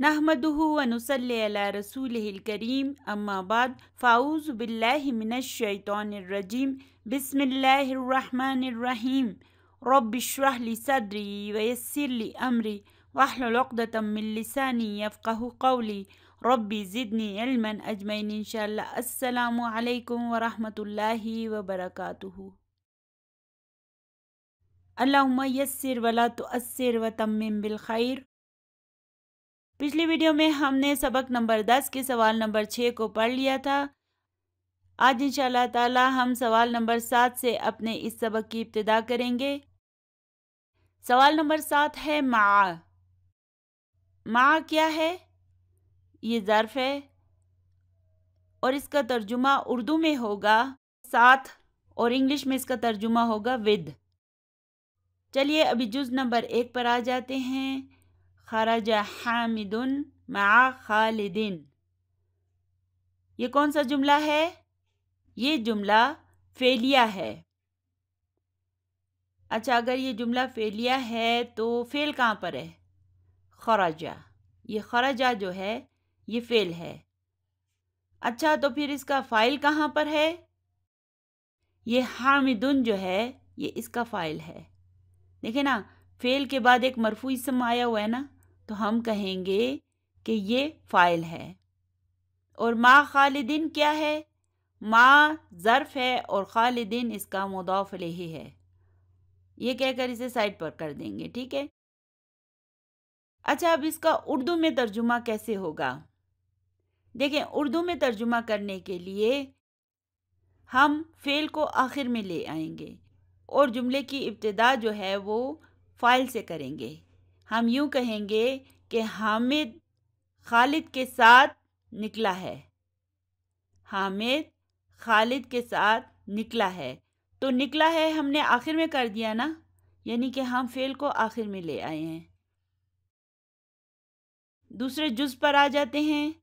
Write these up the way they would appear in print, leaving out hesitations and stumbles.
नहमदुहु व नुसल्ली अला रसूलिहिल करीम अम्मा बाद फ़ाऊज़ु बिल्लाहि मिनश शैतानिर रजीम बिस्मिल्लाहिर रहमानिर रहीम रब्बिश्रह ली सदरी व यस्सिर ली अमरी वहलुल उक़दतम मिन लिसानी यफ़क़हू क़ौली रब्बी ज़िदनी इल्मन अजमईन इंशाअल्लाह। अस्सलामु अलैकुम व रहमतुल्लाहि व बरकातुहू। अल्लाहुम्मा यस्सिर व ला तुअस्सिर व तम्मिम बिल खैर। पिछली वीडियो में हमने सबक नंबर 10 के सवाल नंबर 6 को पढ़ लिया था। आज इंशाअल्लाह ताला हम सवाल नंबर 7 से अपने इस सबक की इब्तिदा करेंगे। सवाल नंबर 7 है मा। मा क्या है? ये ज़र्फ है और इसका तर्जुमा उर्दू में होगा साथ और इंग्लिश में इसका तर्जुमा होगा विद। चलिए अभी जुज़ नंबर 1 पर आ जाते हैं। खरजा हामिदुन मा खालिदिन। ये कौन सा जुमला है? ये जुमला फेलिया है। अच्छा, अगर ये जुमला फेलिया है तो फेल कहाँ पर है? खरजा। ये खरजा जो है ये फेल है। अच्छा, तो फिर इसका फ़ाइल कहाँ पर है? ये हामिदुन जो है ये इसका फ़ाइल है। देखे ना, फेल के बाद एक मरफू इसम आया हुआ है ना, तो हम कहेंगे कि ये फ़ाइल है। और मा खालिदिन क्या है? मा ज़र्फ है और खालिदिन इसका मुदाफ़ इलैहि है। ये कहकर इसे साइड पर कर देंगे, ठीक है। अच्छा, अब इसका उर्दू में तर्जुमा कैसे होगा? देखें, उर्दू में तर्जुमा करने के लिए हम फ़ेल को आखिर में ले आएंगे और जुमले की इब्तिदा जो है वो फ़ाइल से करेंगे। हम यूँ कहेंगे कि हामिद खालिद के साथ निकला है। हामिद खालिद के साथ निकला है। तो निकला है हमने आखिर में कर दिया ना, यानी कि हम फ़ेल को आखिर में ले आए हैं। दूसरे जुज़ पर आ जाते हैं।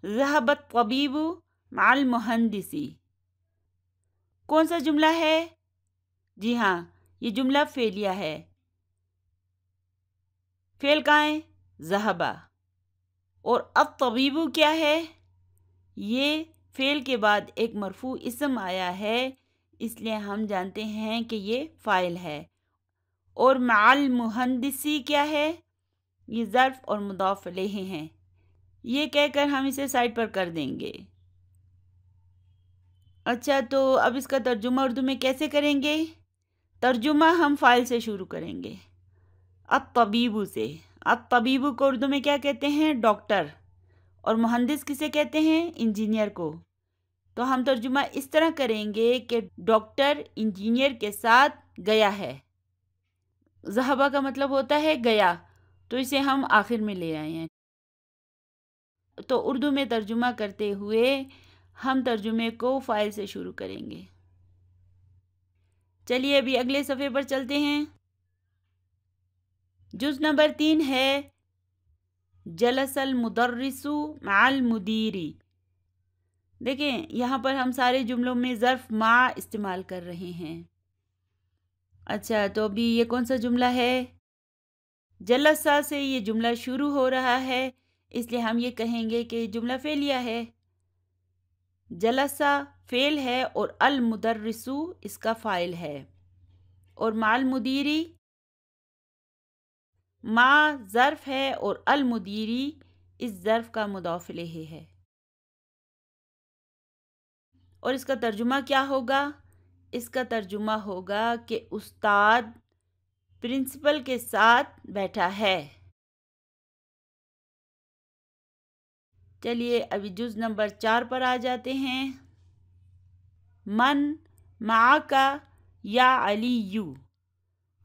ज़हबत तबीबु माल मुहंदिसी। कौन सा जुमला है? जी हाँ, ये जुमला फेलिया है। फेल कहाँ है? ज़हबा। और अब तबीबु क्या है? ये फेल के बाद एक मरफू इसम आया है, इसलिए हम जानते हैं कि ये फ़ाइल है। और माल मुहंदिसी क्या है? ये ज़र्फ़ और मुदाफ़ इलैहि हैं। ये कहकर हम इसे साइड पर कर देंगे। अच्छा, तो अब इसका तर्जुमा उर्दू में कैसे करेंगे? तर्जुमा हम फ़ाइल से शुरू करेंगे, अब तबीबु से। अब तबीबु को उर्दू में क्या कहते हैं? डॉक्टर। और मुहंदिस किसे कहते हैं? इंजीनियर को। तो हम तर्जुमा इस तरह करेंगे कि डॉक्टर इंजीनियर के साथ गया है। ज़हबा का मतलब होता है गया, तो इसे हम आखिर में ले आए हैं। तो उर्दू में तर्जुमा करते हुए हम तर्जुमे को फ़ाइल से शुरू करेंगे। चलिए अभी अगले सफ़े पर चलते हैं। जुज़ नंबर 3 है जलसल मुदर्रिसु माल मुदीरी। देखें, यहाँ पर हम सारे जुमलों में ज़र्फ़ मा इस्तेमाल कर रहे हैं। अच्छा, तो अभी ये कौन सा जुमला है? जलसा से ये जुमला शुरू हो रहा है, इसलिए हम ये कहेंगे कि जुमला फेलिया है। जलसा फेल है और अल मुदर्रिसु इसका फ़ाइल है। और माल मुदीरी, मा ज़र्फ़ है और अल मुदीरी इस ज़र्फ़ का मुदाफ़ इलैहि है। और इसका तर्जुमा क्या होगा? इसका तर्जुमा होगा कि उस्ताद प्रिंसिपल के साथ बैठा है। चलिए अभी जुज़ नंबर 4 पर आ जाते हैं। मन माका या अलीयू।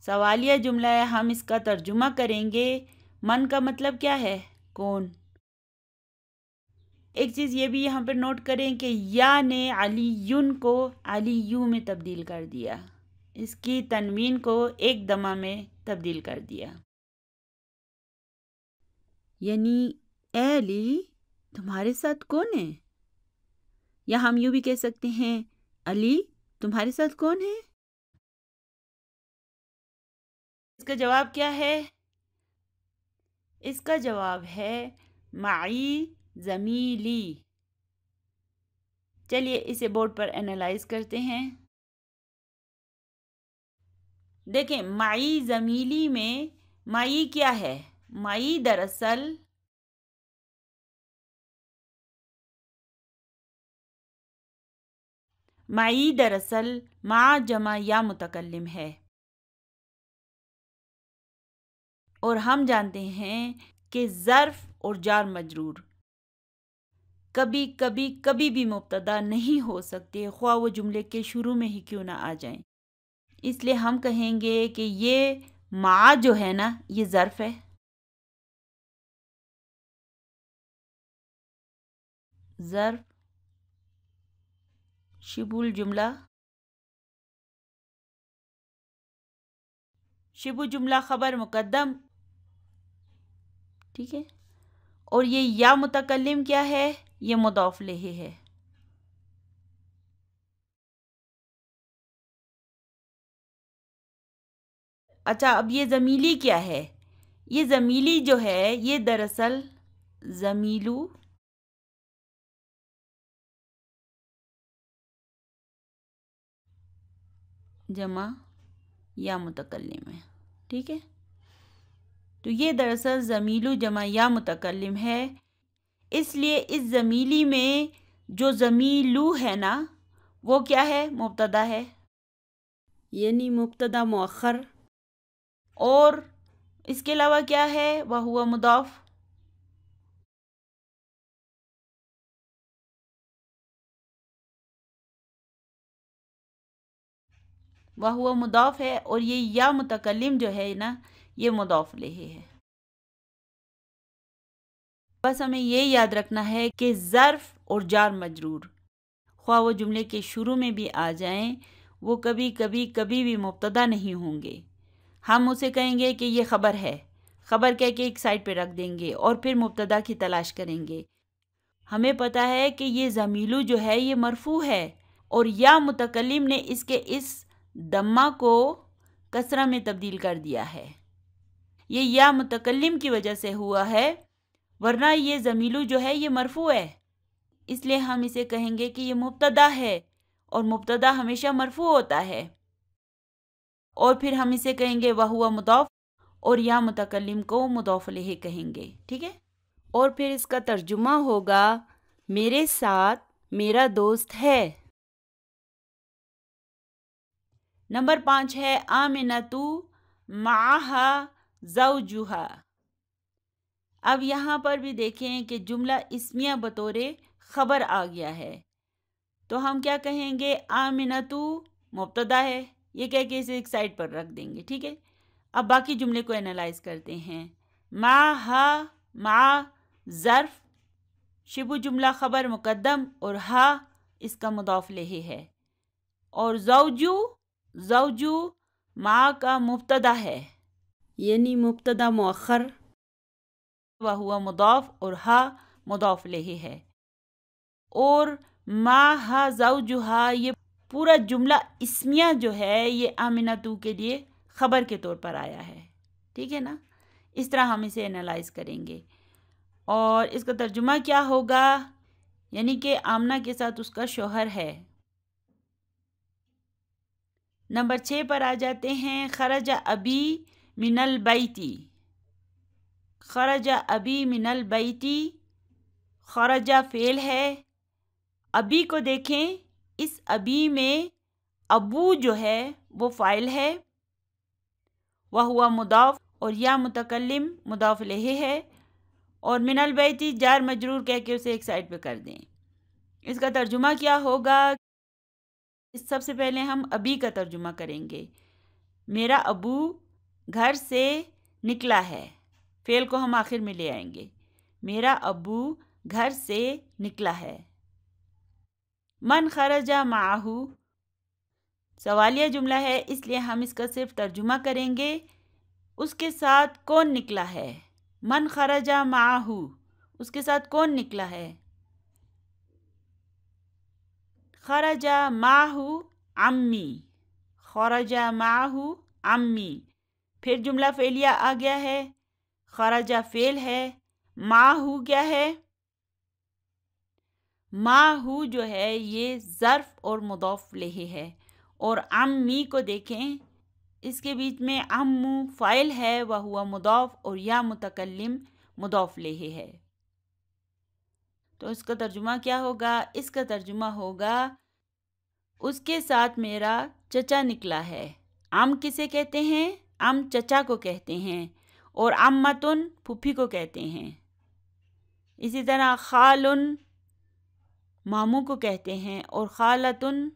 सवालिया जुमला है, हम इसका तर्जुमा करेंगे। मन का मतलब क्या है? कौन। एक चीज़ ये भी यहाँ पर नोट करें कि या ने अलीयुन को अलीयू में तब्दील कर दिया, इसकी तनवीन को एक दमा में तब्दील कर दिया। यानी ए अली, तुम्हारे साथ कौन है? या हम यूँ भी कह सकते हैं, अली तुम्हारे साथ कौन है? इसका जवाब क्या है? इसका जवाब है معی زمیلی. چلیے اسے بورڈ پر انالائز کرتے ہیں. دیکھیں معی زمیلی میں معی کیا ہے؟ معی دراصل مع جمع یا متکلم ہے، اور ہم جانتے ہیں کہ ظرف اور جار مجرور کبھی کبھی بھی مبتدا نہیں ہو سکتے، خواہ وہ جملے کے شروع میں ہی کیوں نہ آ جائیں. اس لیے ہم کہیں گے کہ یہ مع جو ہے نا یہ ظرف ہے. ظرف شبہ جملہ خبر مقدم، ٹھیک ہے. اور یہ یا متکلم کیا ہے؟ یہ مضاف الیہ ہے. اچھا اب یہ زمیلی کیا ہے؟ یہ زمیلی جو ہے یہ دراصل زمیلو جمع یا متکلم ہے، ٹھیک ہے. تو یہ دراصل زمیلو جمع یا متکلم ہے. اس لیے اس زمیلی میں جو زمیلو ہے نا وہ کیا ہے؟ مبتدا ہے، یعنی مبتدا مؤخر. اور اس کے علاوہ کیا ہے؟ وہو مضاف. وہو مضاف ہے، اور یہ یا متکلم جو ہے نا یہ مضاف الیہ ہے. بس ہمیں یہ یاد رکھنا ہے کہ ظرف اور جار مجرور خواہ وہ جملے کے شروع میں بھی آ جائیں وہ کبھی بھی مبتدا نہیں ہوں گے. ہم اسے کہیں گے کہ یہ خبر ہے، خبر کہہ کے ایک سائڈ پہ رکھ دیں گے اور پھر مبتدا کی تلاش کریں گے. ہمیں پتہ ہے کہ یہ زمیلو جو ہے یہ مرفوع ہے، اور یا متکلم نے اس کے اس دمہ کو کسرہ میں تبدیل کر دیا ہے. یہ یا متکلم کی وجہ سے ہوا ہے، ورنہ یہ زمیلو جو ہے یہ مرفوع ہے. اس لیے ہم اسے کہیں گے کہ یہ مبتدا ہے، اور مبتدا ہمیشہ مرفوع ہوتا ہے. اور پھر ہم اسے کہیں گے وہو مضاف، اور یا متکلم کو مضاف الیہ کہیں گے، ٹھیک ہے. اور پھر اس کا ترجمہ ہوگا میرے ساتھ میرا دوست ہے. نمبر 5 ہے آمنۃ معہا زوجہا. اب یہاں پر بھی دیکھیں کہ جملہ اسمیہ بطور خبر آ گیا ہے، تو ہم کیا کہیں گے؟ آمنۃ مبتدا ہے، یہ کہہ کے اسے ایک سائڈ پر رکھ دیں گے، ٹھیک ہے. اب باقی جملے کو انالائز کرتے ہیں. مع ظرف شبہ جملہ خبر مقدم، اور ہا اس کا مضاف الیہ ہے. اور زوجو مع کا مبتدا ہے، یعنی مبتدا مؤخر، وہو مضاف اور ہا مضاف الیہ ہے. اور معہا زوجہا یہ پورا جملہ اسمیہ جو ہے یہ آمنۃ کے لیے خبر کے طور پر آیا ہے، ٹھیک ہے نا. اس طرح ہم اسے انالائز کریں گے. اور اس کا ترجمہ کیا ہوگا؟ یعنی کہ آمنہ کے ساتھ اس کا شوہر ہے. نمبر 6 پر آ جاتے ہیں. خرج ابی من البیتی. خرج ابی من البیتی، خرج فعل ہے. ابی کو دیکھیں، اس ابی میں ابو جو ہے وہ فاعل ہے، وہو مضاف، اور یا متکلم مضاف الیہ ہے. اور من البیتی جار مجرور کہہ کے اسے ایک سائڈ پہ کر دیں. اس کا ترجمہ کیا ہوگا؟ سب سے پہلے ہم ابی کا ترجمہ کریں گے. میرا ابو گھر سے نکلا ہے، فعل کو ہم آخر میں لے آئیں گے. میرا ابو گھر سے نکلا ہے. من خرج معہ سوالیہ جملہ ہے، اس لیے ہم اس کا صرف ترجمہ کریں گے. اس کے ساتھ کون نکلا ہے؟ من خرج معہ، اس کے ساتھ کون نکلا ہے؟ خرج معہ عمی. خرج معہ عمی. پھر جملہ فعلیہ آ گیا ہے. خرج فعل ہے، माहू क्या है? माहू जो है ये ज़र्फ़ और मुदाफ़ इलैहि है। और अम्मी को देखें, इसके बीच में अम्मू फ़ाइल है व हुआ मुदाफ़ और या मुतकल्लिम मुदाफ़ इलैहि है। तो इसका तर्जुमा क्या होगा? इसका तर्जुमा होगा उसके साथ मेरा चचा निकला है। अम किसे कहते हैं? अम चचा को कहते हैं और अम्मतुन फूफी को कहते हैं। इसी तरह खालुन मामू को कहते हैं और खालतुन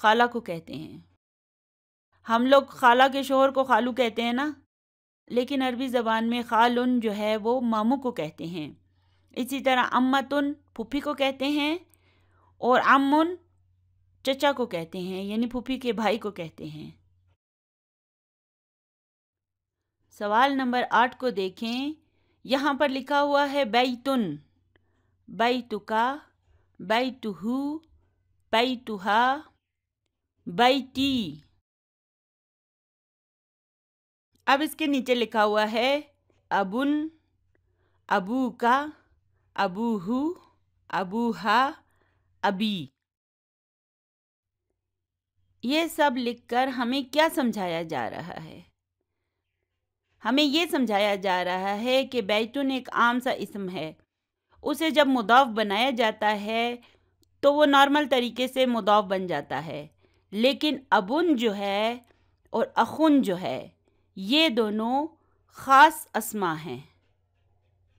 खाला को कहते हैं। हम लोग खाला के शोहर को खालू कहते हैं ना, लेकिन अरबी ज़बान में खालुन जो है वो मामू को कहते हैं। इसी तरह अम्मतुन फूफी को कहते हैं और अम्मुन चचा को कहते हैं, यानी फूफी के भाई को कहते हैं। सवाल नंबर 8 को देखें। यहाँ पर लिखा हुआ है बैतुन, बैतुका, बैतुहु, बैतुहा, बैती। अब इसके नीचे लिखा हुआ है अबुन, अबूका, अबूहु, अबूहा, अबी। ये सब लिखकर हमें क्या समझाया जा रहा है? हमें ये समझाया जा रहा है कि बैतुन एक आम सा इस्म है। उसे जब मुदाफ़ बनाया जाता है तो वो नॉर्मल तरीके से मुदाफ़ बन जाता है, लेकिन अबुन जो है और अखुन जो है ये दोनों ख़ास अस्मा हैं,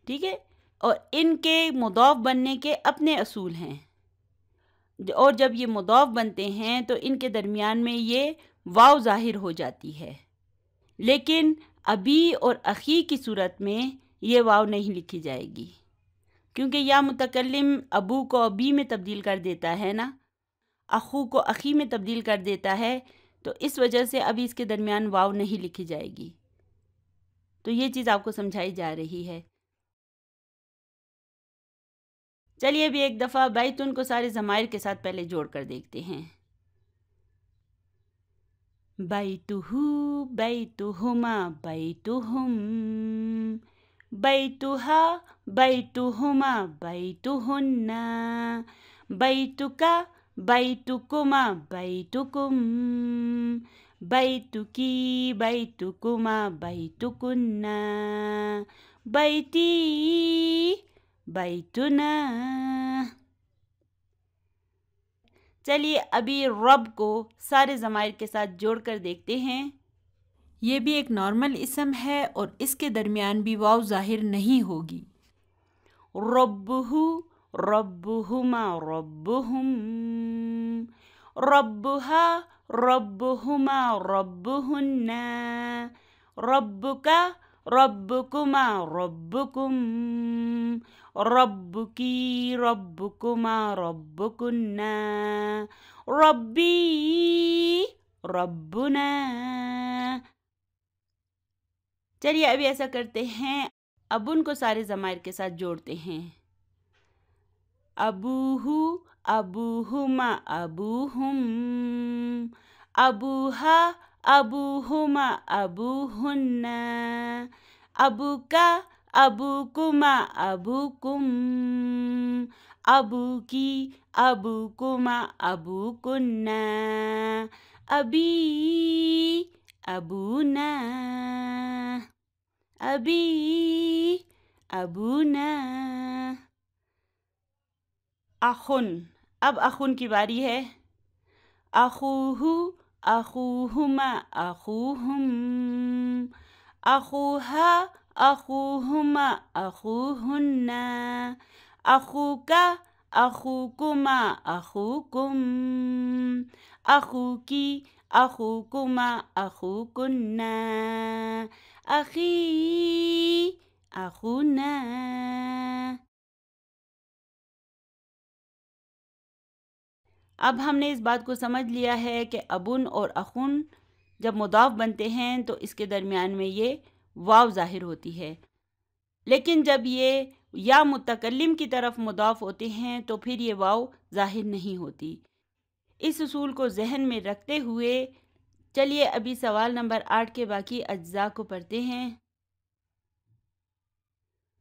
ठीक है, और इनके मुदाफ़ बनने के अपने असूल हैं। और जब ये मुदाफ़ बनते हैं तो इनके दरमियान में ये वाव ज़ाहिर हो जाती है, लेकिन अबी और अखी की सूरत में ये वाव नहीं लिखी जाएगी, क्योंकि या मुतकल्लिम अबू को अबी में तब्दील कर देता है ना, अखू को अखी में तब्दील कर देता है, तो इस वजह से अभी इसके दरमियान वाव नहीं लिखी जाएगी। तो ये चीज़ आपको समझाई जा रही है। चलिए अभी एक दफ़ा बैतुन को सारे ज़माइर के साथ पहले जोड़ कर देखते हैं। बैतुहु, बैतुहुमा, बैतुहुम, बैतुहा, बैतुहुमा, बैतुहुन्ना, बैतुका, बैतुकुमा, बैतुकुम, बैतुकी, बैतुकुमा, बैतुकुन्ना, बैती, बैतुना। चलिए अभी रब को सारे ज़माइर के साथ जोड़कर देखते हैं। ये भी एक नॉर्मल इस्म है और इसके दरमियान भी वाव ज़ाहिर नहीं होगी। रब्बुहु, रब्बुहुमा, रब्बुहुम, रब्बुहा, रब्बुहुमा, रब्बुहुन्ना, रब्बुका, रब्बुकुमा, रब्बुकुम, रब्बुकी, रब्बुकुमा, रब्बुकुन्ना, रब्बी, रब्बुना। चलिए अभी ऐसा करते हैं, अब उनको सारे ज़माइर के साथ जोड़ते हैं। अबूहु, अबूहुमा, अबूहुम, अबूहा, अबूहुमा, अबूहुन्ना, अबूका, अबूकुमा, अबूकुम, अबूकी, अबूकुमा, अबूकुन्ना, अबी, अबूना, अबी, अबूना। अखुन, अब अखुन की बारी है। अखूहु, अखूहुमा, अखूहुम, अखूहा, अखूहुमा, अखूहुन्ना, अखूका, अखूकुमा, अखूकुम, अखूकी, अखूकुमा, अखूकुन्ना, अखी, अखूना। अब हमने इस बात को समझ लिया है कि अबुन और अखुन जब मुदाफ़ बनते हैं तो इसके दरमियान में ये वाव ज़ाहिर होती है, लेकिन जब ये या मुतकल्लिम की तरफ मुदाफ़ होते हैं तो फिर ये वाव ज़ाहिर नहीं होती। इस उसूल को जहन में रखते हुए चलिए अभी सवाल नंबर 8 के बाकी अज्जा को पढ़ते हैं।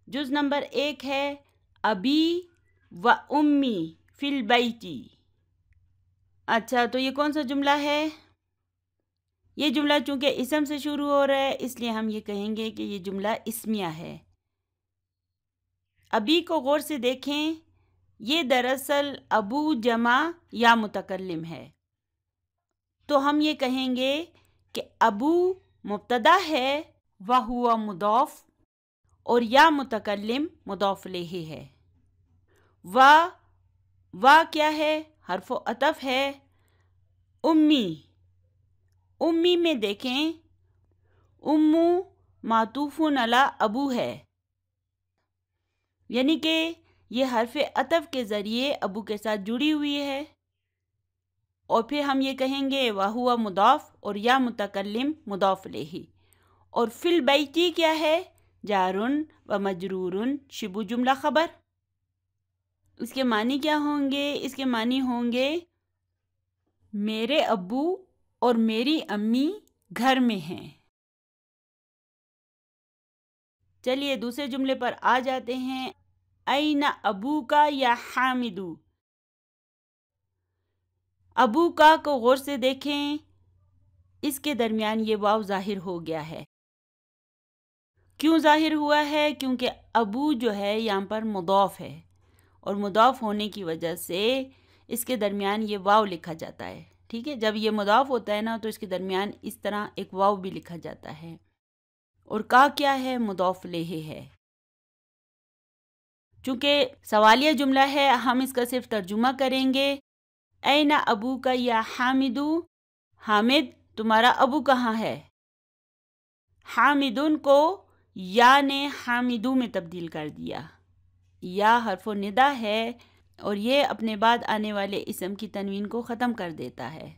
جز نمبر 1 ہے ابی و امی فی البیتی۔ اچھا، تو یہ کون سا جملہ ہے؟ یہ جملہ چونکہ اسم سے شروع ہو رہا ہے اس لیے ہم یہ کہیں گے کہ یہ جملہ اسمیہ ہے۔ ابی کو غور سے دیکھیں، یہ دراصل ابو جمع یا متکلم ہے، تو ہم یہ کہیں گے کہ ابو مبتدا ہے وہو مضاف اور یا متکلم مضاف الیہ ہے۔ و کیا ہے؟ حرف و عطف ہے۔ امی میں دیکھیں، امو معطوف علی ابو ہے، یعنی کہ یہ حرف عطف کے ذریعے ابو کے ساتھ جڑی ہوئی ہے، اور پھر ہم یہ کہیں گے وہو مضاف اور یا متکلم مضاف الیہ۔ اور فی البیتی کیا ہے؟ جار و مجرور شبہ جملہ خبر۔ اس کے معنی کیا ہوں گے؟ اس کے معنی ہوں گے میرے ابو اور میری امی گھر میں ہیں۔ چلیے دوسرے جملے پر آ جاتے ہیں۔ این ابو کا یا حامدو۔ ابو کا کو غور سے دیکھیں، اس کے درمیان یہ واو ظاہر ہو گیا ہے۔ کیوں ظاہر ہوا ہے؟ کیونکہ ابو جو ہے یہاں پر مضاف ہے، اور مضاف ہونے کی وجہ سے اس کے درمیان یہ واو لکھا جاتا ہے۔ ٹھیک ہے، جب یہ مضاف ہوتا ہے نا تو اس کے درمیان اس طرح ایک واو بھی لکھا جاتا ہے، اور کا کیا ہے؟ مضاف الیہ ہے۔ چونکہ سوالیہ جملہ ہے ہم اس کا صرف ترجمہ کریں گے۔ این ابو کا یا حامدو، حامد تمہارا ابو کہاں ہے؟ حامدن کو یا نے حامدو میں تبدیل کر دیا۔ یا حرف ندا ہے اور یہ اپنے بعد آنے والے اسم کی تنوین کو ختم کر دیتا ہے۔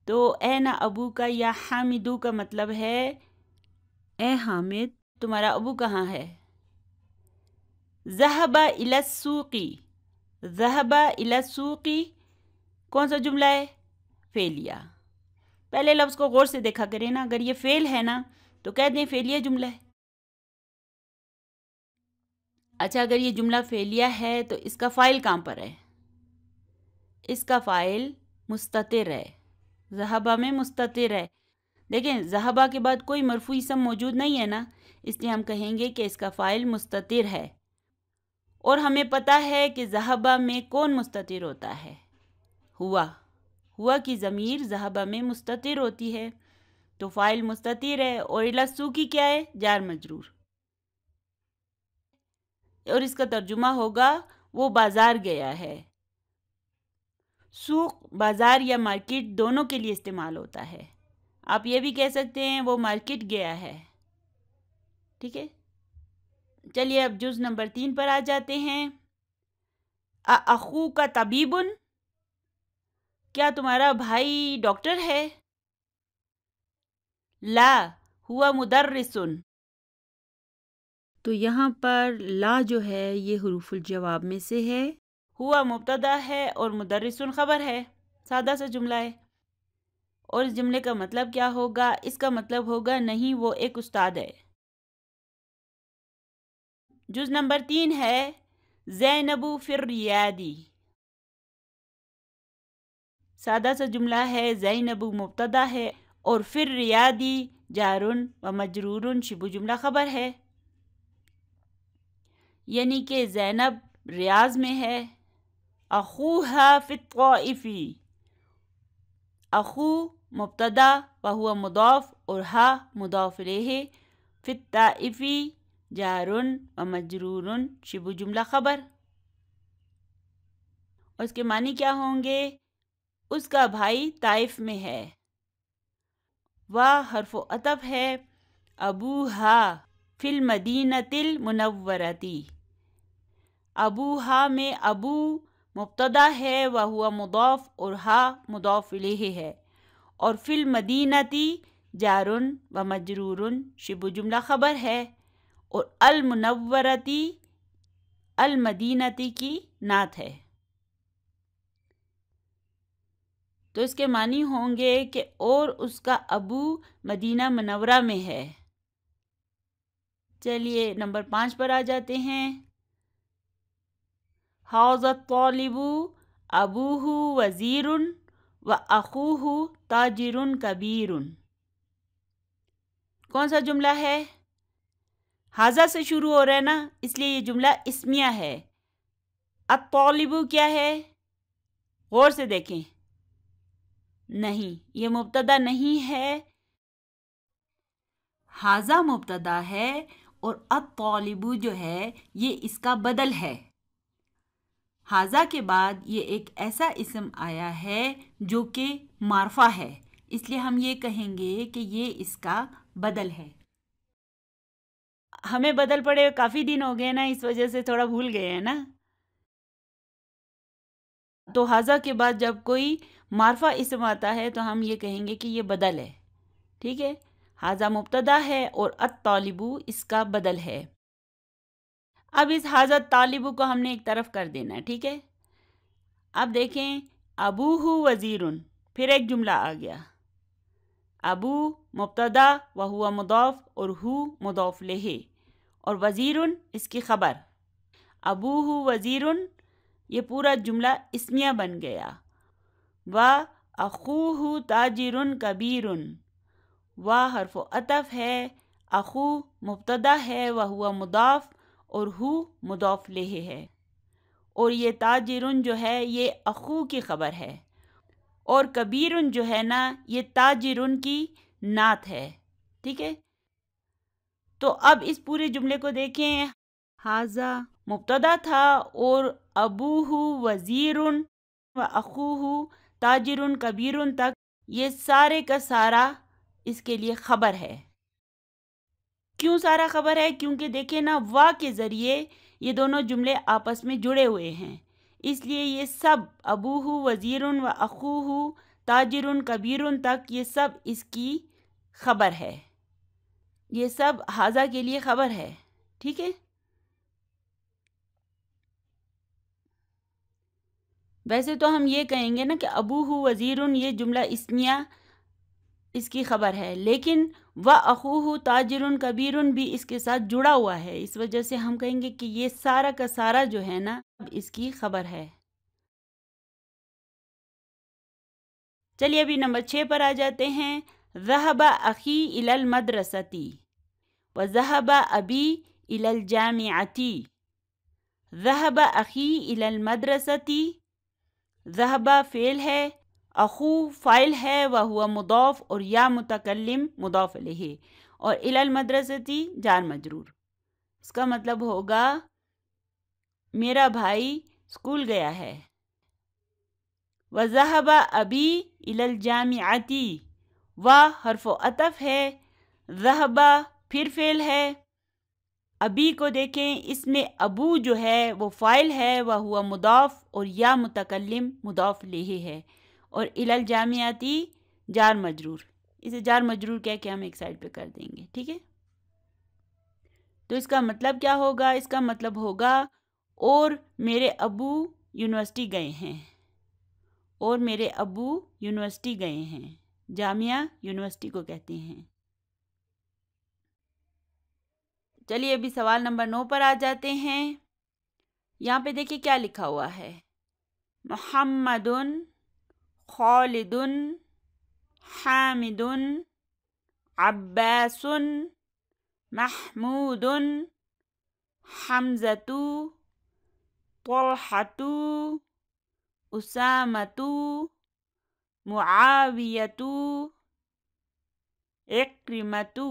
تو این ابو کا یا حامدو کا مطلب ہے اے حامد تمہارا ابو کہاں ہے؟ ذہب الی السوق، ذہب الی السوق کون سا جملہ ہے؟ فعلیہ۔ پہلے لفظ کو غور سے دیکھا کریں نا، اگر یہ فعل ہے نا تو کہہ دیں فعلیہ جملہ ہے۔ اچھا، اگر یہ جملہ فعلیہ ہے تو اس کا فاعل کہاں پر ہے؟ اس کا فاعل مستتر ہے، ذہبہ میں مستتر ہے۔ دیکھیں ذہبہ کے بعد کوئی مرفوع اسم موجود نہیں ہے نا، اس لیے ہم کہیں گے کہ اس کا فاعل مستتر ہے، اور ہمیں پتہ ہے کہ ذہبہ میں کون مستتر ہوتا ہے؟ ہوا کی ضمیر ذہبہ میں مستتر ہوتی ہے، تو فاعل مستتر ہے، اور الی السوق کیا ہے؟ جار مجرور، اور اس کا ترجمہ ہوگا وہ بازار گیا ہے۔ سوق بازار یا مارکیٹ دونوں کے لیے استعمال ہوتا ہے، آپ یہ بھی کہہ سکتے ہیں وہ مارکیٹ گیا ہے۔ ٹھیک ہے، چلیے اب جز نمبر 3 پر آ جاتے ہیں۔ اخو کا طبیبن، کیا تمہارا بھائی ڈاکٹر ہے؟ لا ہوا مدرسن، تو یہاں پر لا جو ہے یہ حروف الجواب میں سے ہے۔ ہوا مبتدا ہے اور مدرسن خبر ہے، سادہ سا جملہ ہے۔ اور اس جملے کا مطلب کیا ہوگا؟ اس کا مطلب ہوگا نہیں، وہ ایک استاد ہے۔ جز نمبر 3 ہے زینب فی الریادی۔ سادہ سا جملہ ہے، زینب مبتدا ہے اور فی الریادی جار و مجرور شبہ جملہ خبر ہے، یعنی کہ زینب ریاض میں ہے۔ اخوہا فی الطائف، اخو مبتدا وہو مضاف اور ہا مضاف الیہ، فی الطائف جار و مجرور شبہ جملہ خبر۔ اور اس کے معنی کیا ہوں گے؟ اس کا بھائی طائف میں ہے۔ حرف عطف ہے، ابوہا فی المدینۃ المنورۃ۔ ابوہا میں ابو مبتدا ہے وہو مضاف اور ہا مضاف الیہ ہے، اور فی المدینۃ جار و مجرور شبہ جملہ خبر ہے، اور المنورۃ المدینۃ کی نعت ہے۔ تو اس کے معنی ہوں گے کہ اور اس کا ابو مدینہ منورہ میں ہے۔ चलिए नंबर 5 पर आ जाते हैं। हाज़ा तालिबु अबूहु वज़ीरुन व अखूहु ताजिरुन कबीरुन। कौन सा जुमला है? हाज़ा से शुरू हो रहा है ना, इसलिए ये जुमला इस्मिया है। अत्तालिबु क्या है? गौर से देखें, नहीं, ये मुब्तदा नहीं है। हाज़ा मुब्तदा है और अत्तालिबु जो है ये इसका बदल है। हाज़ा के बाद ये एक ऐसा इस्म आया है जो कि मारफा है, इसलिए हम ये कहेंगे कि ये इसका बदल है। हमें बदल पड़े काफ़ी दिन हो गए ना, इस वजह से थोड़ा भूल गए हैं ना। तो हाज़ा के बाद जब कोई मारफा इस्म आता है तो हम ये कहेंगे कि ये बदल है। ठीक है, हाज़ा मुब्तदा है और अत्तालिबु इसका बदल है। अब इस हाज़ा तालिबु को हमने एक तरफ कर देना है। ठीक है, अब देखें, अबूहु वज़ीरुन, फिर एक जुमला आ गया। अबू मुब्तदा व हुआ मुदाफ और हु मुदाफ लेहे और वज़ीरुन इसकी ख़बर। अबूहु वज़ीरुन ये पूरा जुमला इस्मिया बन गया। व अखूहु ताजिरुन कबीरुन, व हर्फ अतफ है, अखू मुब्तदा है व हुआ मुदाफ और हु मुदाफ लेहे है, और ये ताजिरुन जो है ये अखू की ख़बर है, और कबीरुन जो है ना ये ताजिरुन की नात है। ठीक है, तो अब इस पूरे जुमले को देखें। हाज़ा मुब्तदा था और अबूहु वज़ीरुन व अखूहु ताजिरुन कबीरुन तक ये सारे का सारा इसके लिए ख़बर है। क्यों सारा ख़बर है? क्योंकि देखें ना, वा के ज़रिए ये दोनों जुमले आपस में जुड़े हुए हैं, इसलिए ये सब अबूहु वज़ीरुन व अखूहु ताजिरुन कबीरुन तक ये सब इसकी ख़बर है। ये सब हाज़ा के लिए ख़बर है। ठीक है, वैसे तो हम ये कहेंगे ना कि अबूहु वज़ीरुन ये जुमला इस्मिया इसकी ख़बर है, लेकिन व अखूहु ताजिरुन कबीरुन भी इसके साथ जुड़ा हुआ है, इस वजह से हम कहेंगे कि ये सारा का सारा जो है ना इसकी ख़बर है। चलिए अभी नंबर 6 पर आ जाते हैं। ज़हबा अखी इलल मदरसती व ज़हबा अबी इलल जामिअती। ज़हबा अखी इलल मदरसती, ज़हबा फ़ेल है, अखू फ़ाइल है व हुआ मुदाफ़ और या मुतकल्लिम मुदाफ़ अलैहि, और इलल मदरसती जार मजरूर। इसका मतलब होगा मेरा भाई स्कूल गया है। व ज़हबा अबी इलल जामिअती, व हर्फ़ अतफ़ है, ज़हबा फिर फ़ेल है, अबी को देखें, इसमें अबू जो है वो फ़ाइल है व हुआ मुदाफ़ और या मुतकल्लिम मुदाफ़ लेही है, और इलल जामियाती जार मजरूर। इसे जार मजरूर कह के हम एक साइड पे कर देंगे। ठीक है, तो इसका मतलब क्या होगा? इसका मतलब होगा और मेरे अबू यूनिवर्सिटी गए हैं, और मेरे अबू यूनिवर्सिटी गए हैं। जामिया यूनिवर्सिटी को कहते हैं। चलिए अभी सवाल नंबर 9 पर आ जाते हैं। यहाँ पे देखिए क्या लिखा हुआ है। मुहम्मदुन खालिदुन हामिदुन अब्बासुन महमूदुन हमज़तु तलहतु उसामतु मुआवियतु इक्रिमतु।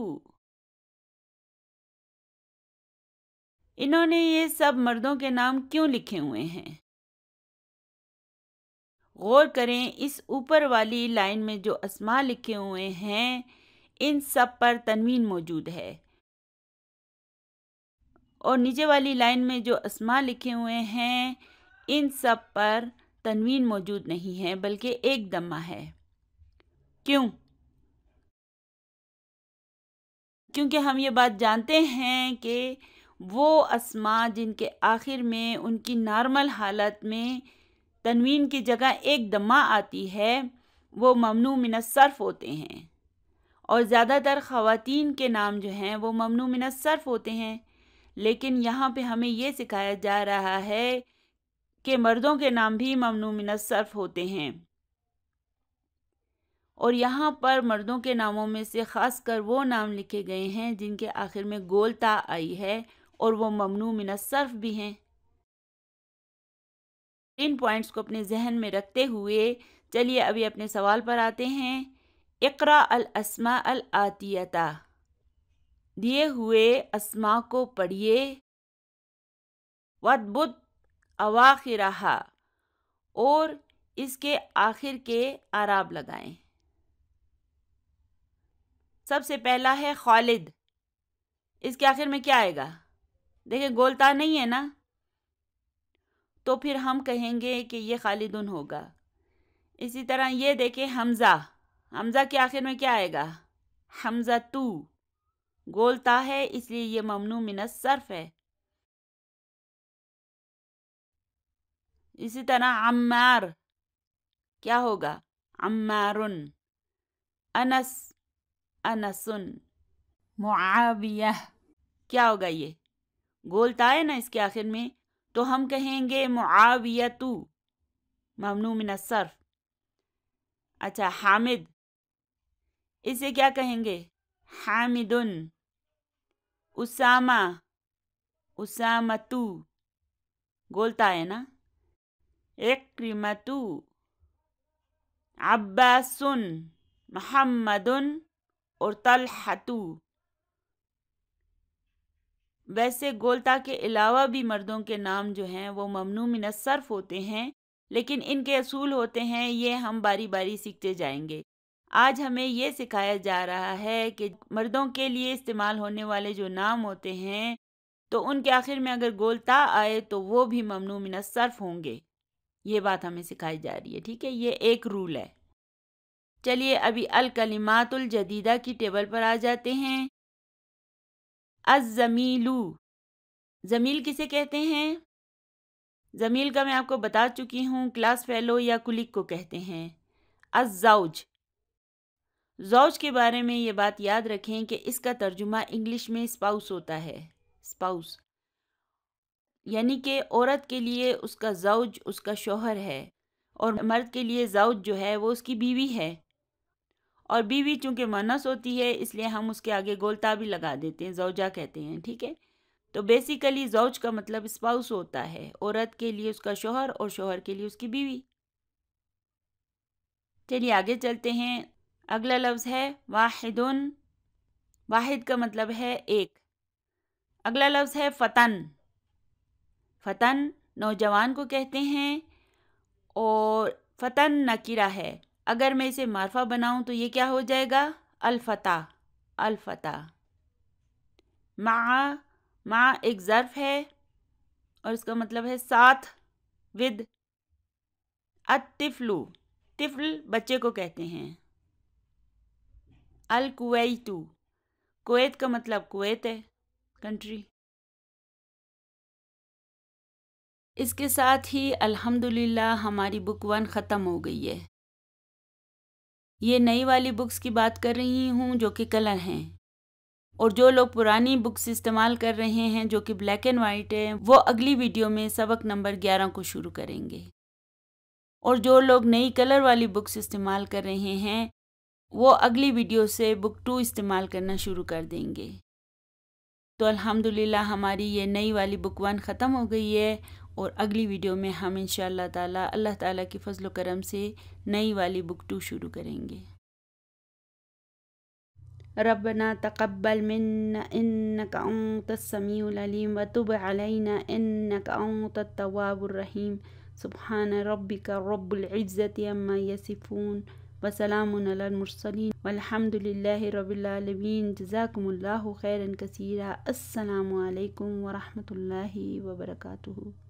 इन्होंने ये सब मर्दों के नाम क्यों लिखे हुए हैं? गौर करें, इस ऊपर वाली लाइन में जो अस्मा लिखे हुए हैं इन सब पर तनवीन मौजूद है, और नीचे वाली लाइन में जो अस्मा लिखे हुए हैं इन सब पर तनवीन मौजूद नहीं है, बल्कि एक दम्मा है। क्यों? क्योंकि हम ये बात जानते हैं कि वो अस्मा जिनके आखिर में उनकी नॉर्मल हालत में तनवीन की जगह एक दम्मा आती है वो ममनू मिनस सर्फ होते हैं, اور زیادہ تر خواتین کے نام جو ہیں وہ ممنوع من الصرف ہوتے ہیں، لیکن یہاں پہ ہمیں یہ سکھایا جا رہا ہے کہ مردوں کے نام بھی ممنوع من الصرف ہوتے ہیں، اور یہاں پر مردوں کے ناموں میں سے خاص کر وہ نام لکھے گئے ہیں جن کے آخر میں گول تا آئی ہے اور وہ ممنوع من الصرف بھی ہیں۔ ان پوائنٹس کو اپنے ذہن میں رکھتے ہوئے چلیے ابھی اپنے سوال پر آتے ہیں۔ اقرا الاسماء الآتیہ، دیے ہوئے اسماء کو پڑھیے، وَضْبُط اواخرہا، اور اس کے آخر کے اعراب لگائیں۔ سب سے پہلا ہے خالد، اس کے آخر میں کیا آئے گا؟ دیکھیں گولتا نہیں ہے نا، تو پھر ہم کہیں گے کہ یہ خالدن ہوگا۔ اسی طرح یہ دیکھیں حمزہ، حمزہ کے آخر میں کیا آئے گا؟ حمزہ تو، گولتا ہے اس لیے یہ ممنوع من الصرف ہے۔ اسی طرح عمار، کیا ہوگا؟ عمارن۔ انس، انسن۔ معاویہ، کیا ہوگا؟ یہ گولتا ہے نا اس کے آخر میں، تو ہم کہیں گے معاویتو، ممنوع من الصرف۔ اچھا حامد، اسے کیا کہیں گے؟ حامدن۔ اسامہ، اسامتو، گولتا ہے نا۔ اکرمتو، عباسن، محمدن اور طلحتو۔ ویسے گولتا کے علاوہ بھی مردوں کے نام جو ہیں وہ ممنوع من الصرف ہوتے ہیں، لیکن ان کے اصول ہوتے ہیں، یہ ہم باری باری سیکھتے جائیں گے۔ آج ہمیں یہ سکھایا جا رہا ہے کہ مردوں کے لیے استعمال ہونے والے جو نام ہوتے ہیں تو ان کے آخر میں اگر گولتا آئے تو وہ بھی ممنوع من الصرف ہوں گے، یہ بات ہمیں سکھائی جا رہی ہے، ٹھیک ہے؟ یہ ایک رول ہے۔ چلیے ابھی الکلمات الجدیدہ کی ٹیبل پر آ جاتے ہیں۔ الزمیلو، زمیل کسے کہتے ہیں؟ زمیل کا میں آپ کو بتا چکی ہوں، کلاس فیلو یا کلیگ کو کہتے ہیں۔ الزوج، زوج کے بارے میں یہ بات یاد رکھیں کہ اس کا ترجمہ انگلش میں اسپاؤس ہوتا ہے، اسپاؤس، یعنی کہ عورت کے لیے اس کا زوج اس کا شوہر ہے، اور مرد کے لیے زوج جو ہے وہ اس کی بیوی ہے، اور بیوی چونکہ مؤنث ہوتی ہے اس لیے ہم اس کے آگے گولتا بھی لگا دیتے ہیں، زوجہ کہتے ہیں، ٹھیک ہے؟ تو بیسیکلی زوج کا مطلب اسپاؤس ہوتا ہے، عورت کے لیے اس کا شوہر اور شوہر کے لیے اس کی بیوی۔ چلیے آگے چلتے ہیں۔ اگلا لفظ ہے واحدن، واحد کا مطلب ہے ایک۔ اگلا لفظ ہے فتن، فتن نوجوان کو کہتے ہیں، اور فتن نکرہ ہے۔ اگر میں اسے معرفہ بناؤں تو یہ کیا ہو جائے گا؟ الفتح، الفتح۔ مع ایک ظرف ہے اور اس کا مطلب ہے ساتھ، ود۔ الطفل، طفل بچے کو کہتے ہیں۔ الکویتو، کویت کا مطلب کویت ہے، کنٹری۔ اس کے ساتھ ہی الحمدللہ ہماری بک 1 ختم ہو گئی ہے۔ یہ نئی والی بکس کی بات کر رہی ہوں جو کہ کلر ہیں، اور جو لوگ پرانی بکس استعمال کر رہے ہیں جو کہ بلیک اینڈ وائٹ ہے وہ اگلی ویڈیو میں سبق نمبر 11 کو شروع کریں گے، اور جو لوگ نئی کلر والی بکس استعمال کر رہے ہیں وہ اگلی ویڈیو سے بک 2 استعمال کرنا شروع کر دیں گے۔ تو الحمدللہ ہماری یہ نئی والی بک 1 ختم ہو گئی ہے، اور اگلی ویڈیو میں ہم انشاءاللہ تعالی اللہ تعالیٰ کی فضل و کرم سے نئی والی بک 2 شروع کریں گے۔ ربنا تقبل منا انك انت السميع العليم وتب علينا انك انت التواب الرحيم سبحان ربك رب العزة عما يصفون وسلام على المرسلين والحمد لله رب العالمين جزاكم الله خيرا كثيرا۔ السلام علیکم ورحمۃ اللہ وبرکاتہ۔